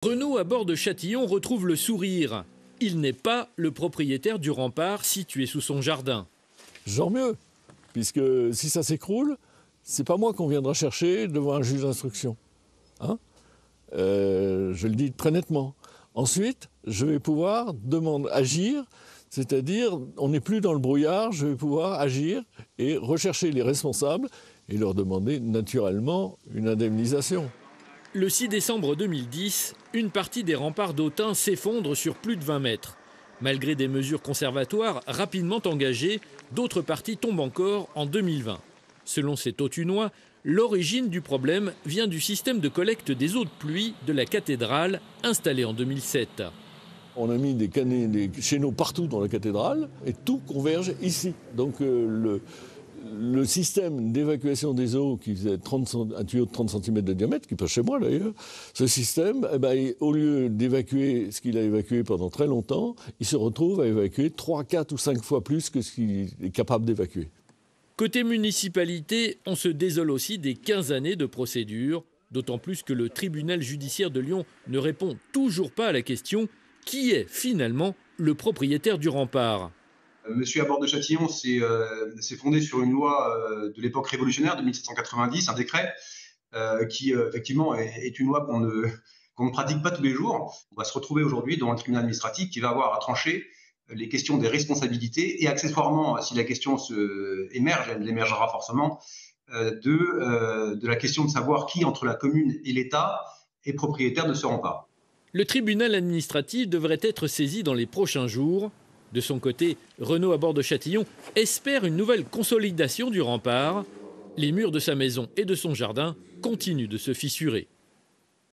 Renaud, à bord de Châtillon, retrouve le sourire. Il n'est pas le propriétaire du rempart situé sous son jardin. Genre mieux, puisque si ça s'écroule, c'est pas moi qu'on viendra chercher devant un juge d'instruction. Hein, je le dis très nettement. Ensuite, je vais pouvoir agir, c'est-à-dire on n'est plus dans le brouillard, je vais pouvoir agir et rechercher les responsables et leur demander naturellement une indemnisation. Le 6 décembre 2010, une partie des remparts d'Autun s'effondre sur plus de 20 mètres. Malgré des mesures conservatoires rapidement engagées, d'autres parties tombent encore en 2020. Selon ces Authunois, l'origine du problème vient du système de collecte des eaux de pluie de la cathédrale installé en 2007. On a mis des chéneaux partout dans la cathédrale et tout converge ici. Donc le système d'évacuation des eaux qui faisait un tuyau de 30 cm de diamètre, qui passe chez moi d'ailleurs, ce système, au lieu d'évacuer ce qu'il a évacué pendant très longtemps, il se retrouve à évacuer 3, 4 ou 5 fois plus que ce qu'il est capable d'évacuer. Côté municipalité, on se désole aussi des 15 années de procédure, d'autant plus que le tribunal judiciaire de Lyon ne répond toujours pas à la question qui est finalement le propriétaire du rempart. Monsieur à bord de Châtillon s'est fondé sur une loi de l'époque révolutionnaire de 1790, un décret qui effectivement est une loi qu'on ne pratique pas tous les jours. On va se retrouver aujourd'hui devant un tribunal administratif qui va avoir à trancher les questions des responsabilités et accessoirement, si la question émerge, elle émergera forcément, de la question de savoir qui, entre la commune et l'État, est propriétaire de ce rempart. Le tribunal administratif devrait être saisi dans les prochains jours. De son côté, Renaud, à bord de Châtillon, espère une nouvelle consolidation du rempart. Les murs de sa maison et de son jardin continuent de se fissurer.